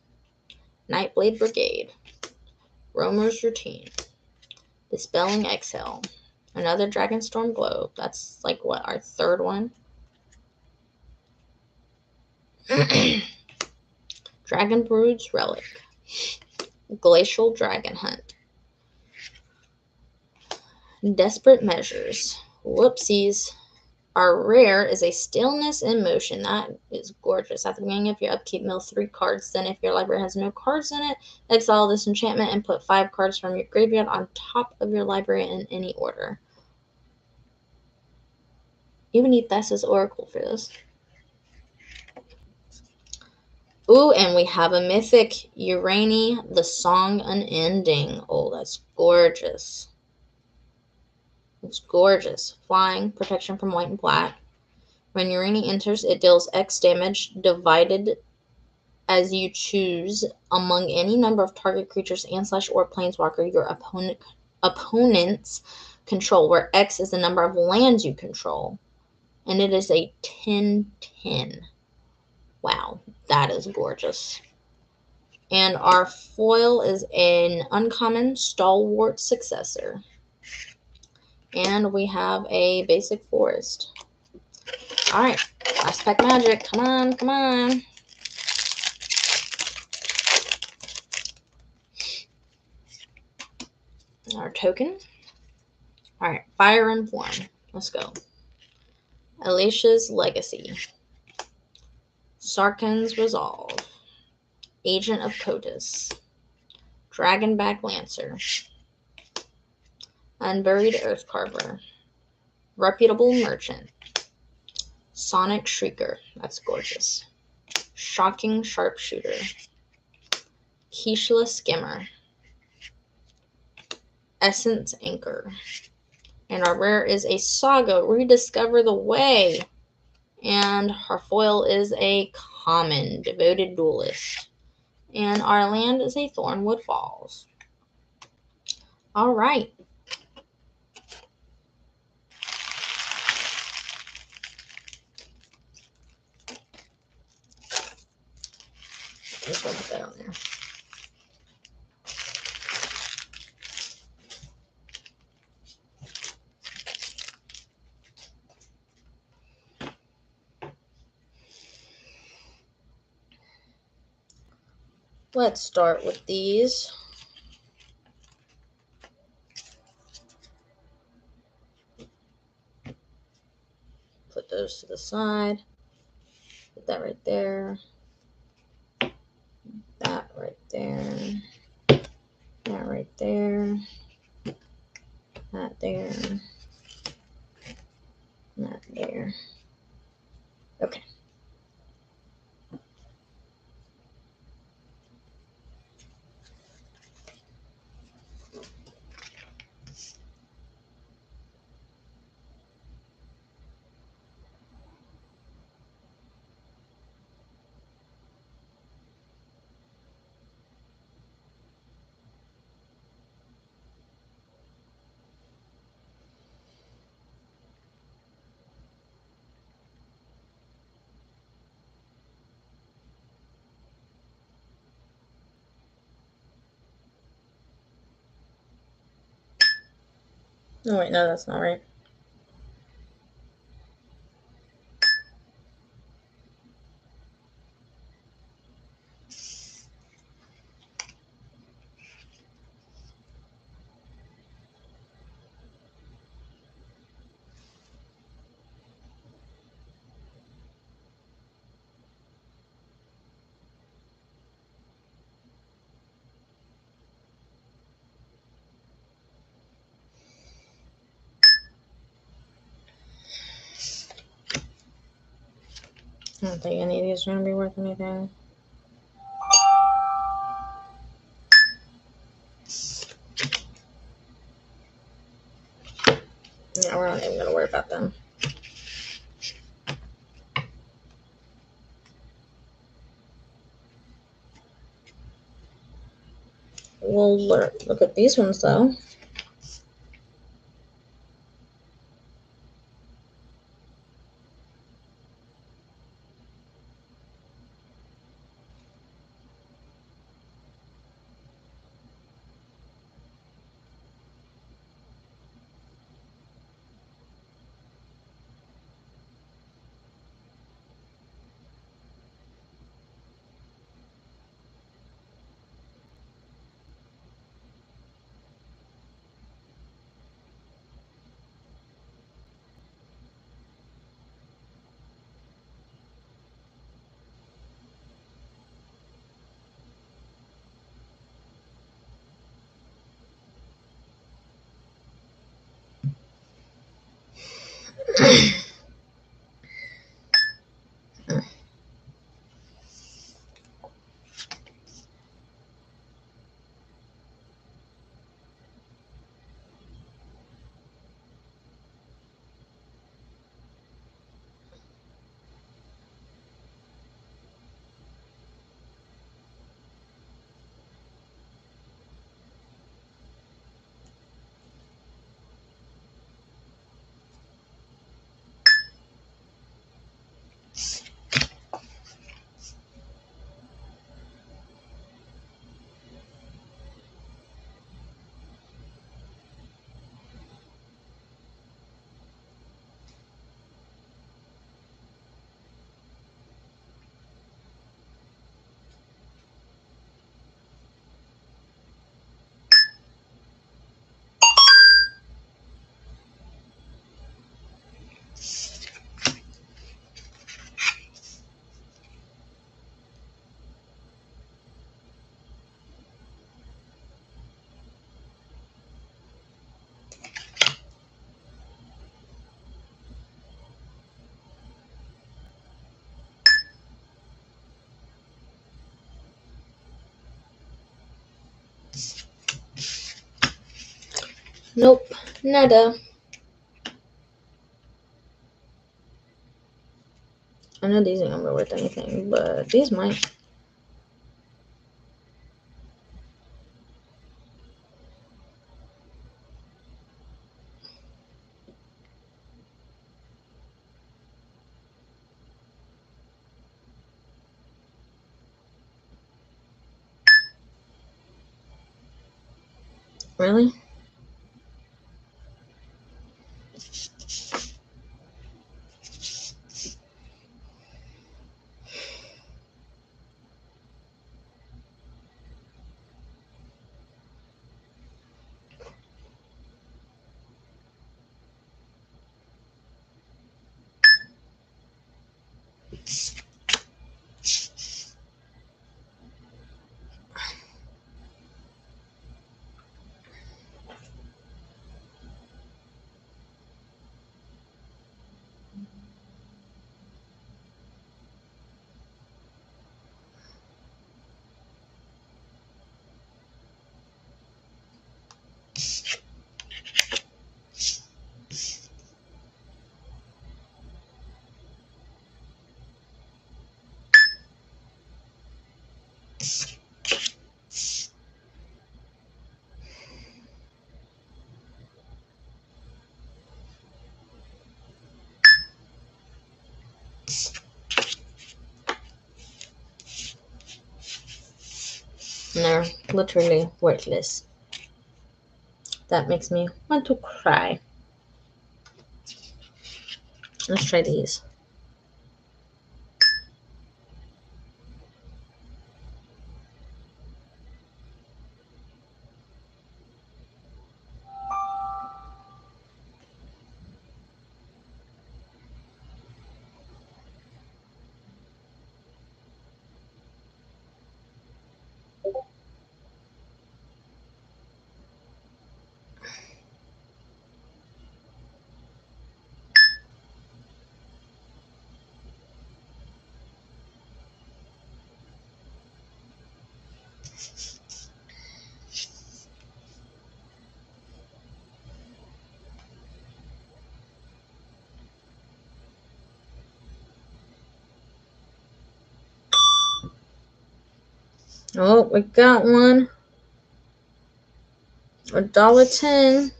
Nightblade Brigade. Roamer's Routine. Dispelling Exhale. Another Dragonstorm Globe. That's like what, our 3rd one? Dragonbrood's Relic. Glacial Dragon Hunt. Desperate Measures. Whoopsies. Our rare is a Stillness in Motion. That is gorgeous. At the beginning of your upkeep, mill 3 cards. Then if your library has no cards in it, exile this enchantment and put 5 cards from your graveyard on top of your library in any order. You even need Thessa's Oracle for this. Ooh, and we have a mythic, Urani, the Song Unending. Oh, that's gorgeous. It's gorgeous. Flying, protection from white and black. When Urani enters, it deals X damage divided as you choose among any number of target creatures and / or planeswalker your opponents control, where X is the number of lands you control. And it is a 10/10. Wow, that is gorgeous. And our foil is an uncommon Stalwart Successor. And we have a basic forest. Alright, last pack magic. Come on, come on. Our token. Alright, Fire and Form. Let's go. Alicia's Legacy. Sarkhan's Resolve. Agent of Kotus. Dragonback Lancer. Unburied Earthcarver. Reputable Merchant. Sonic Shrieker. That's gorgeous. Shocking Sharpshooter. Kishla Skimmer. Essence Anchor. And our rare is a Saga, Rediscover the Way. And our foil is a common, Devoted Duelist. And our land is a Thornwood Falls. Alright. Let's put that on there. Let's start with these. Put those to the side. Put that right there. That right there. That right there. That there. That there. Okay. Oh, wait, no, that's not right. I don't think any of these are going to be worth anything. Yeah, we're not even going to worry about them. We'll look at these ones, though. Nope, nada. I know these ain't gonna be worth anything, but these might. Really? They're literally worthless. That makes me want to cry. Let's try these. Oh, we got one. $1.10.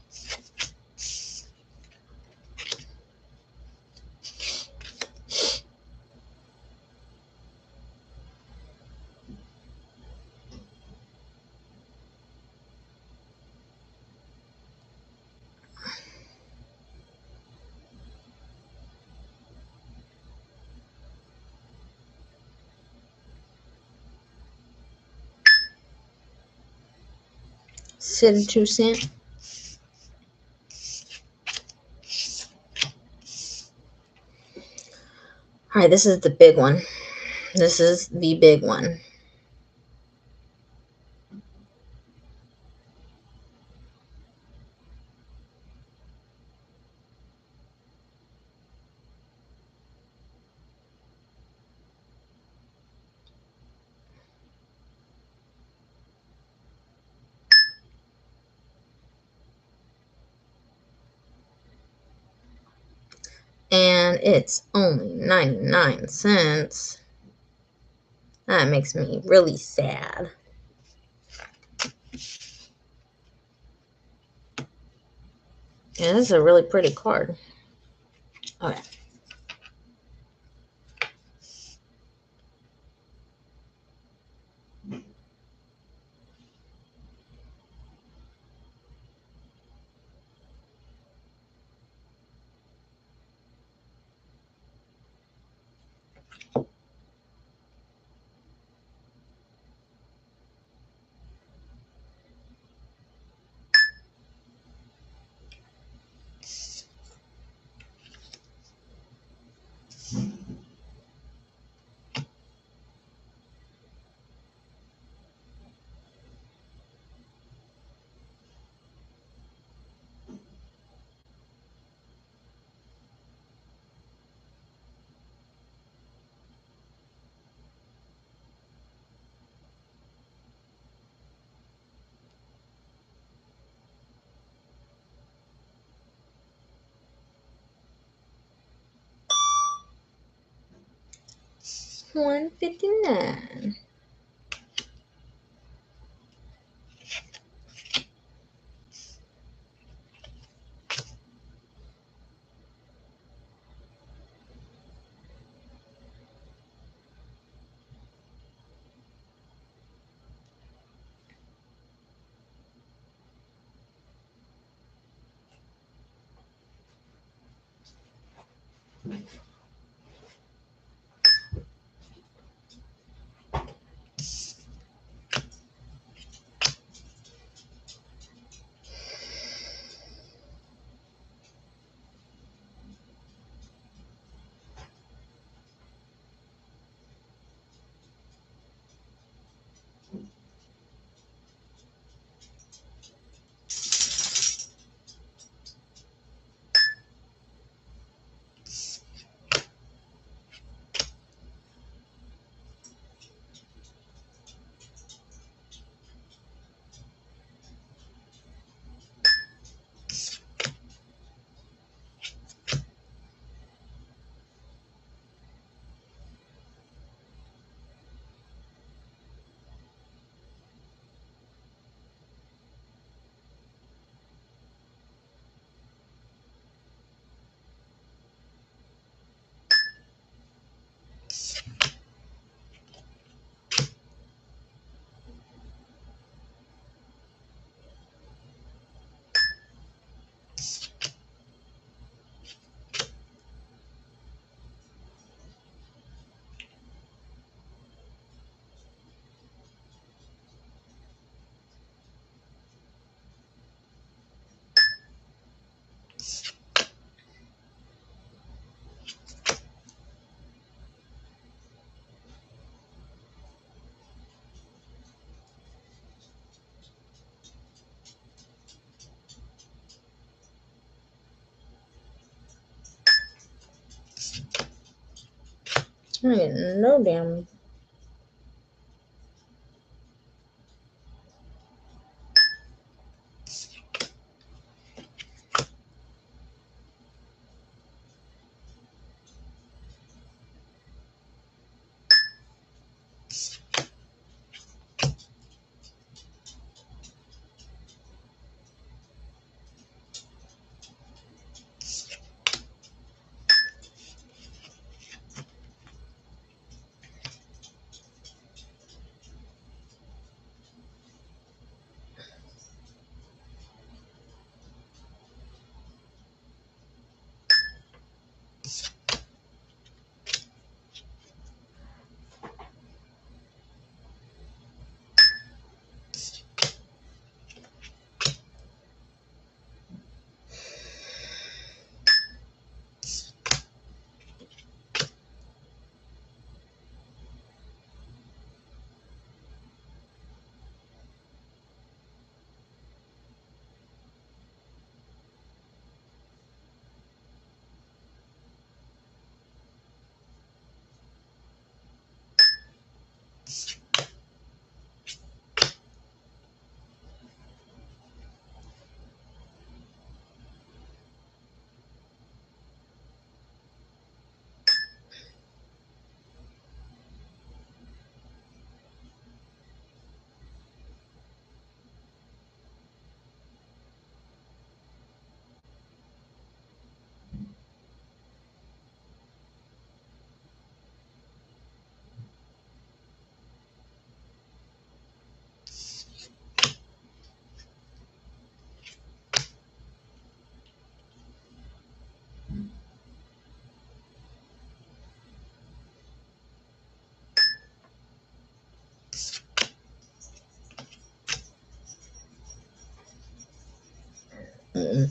Said 2 cents. All right, this is the big one. This is the big one. it's only 99 cents. That makes me really sad. Yeah, this is a really pretty card. Okay. $1.59. I get no damn. Mm-mm.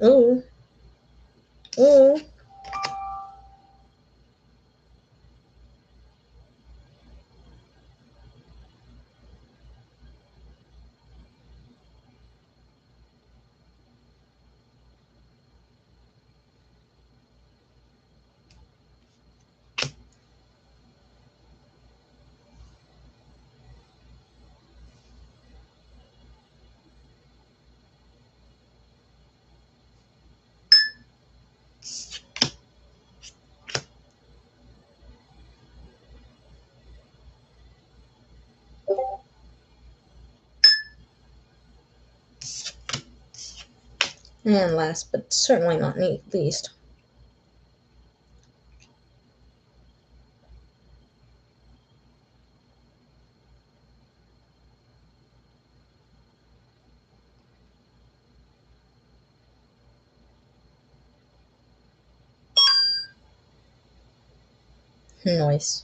Oh, oh. And last but certainly not least, noise.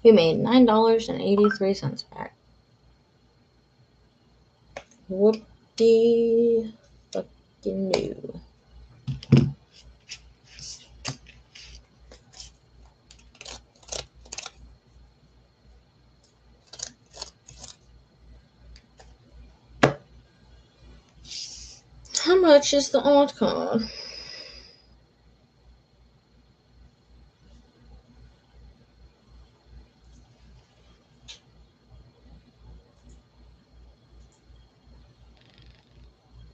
We made $9.83 back. Whoop-de fucking do. How much is the alt card?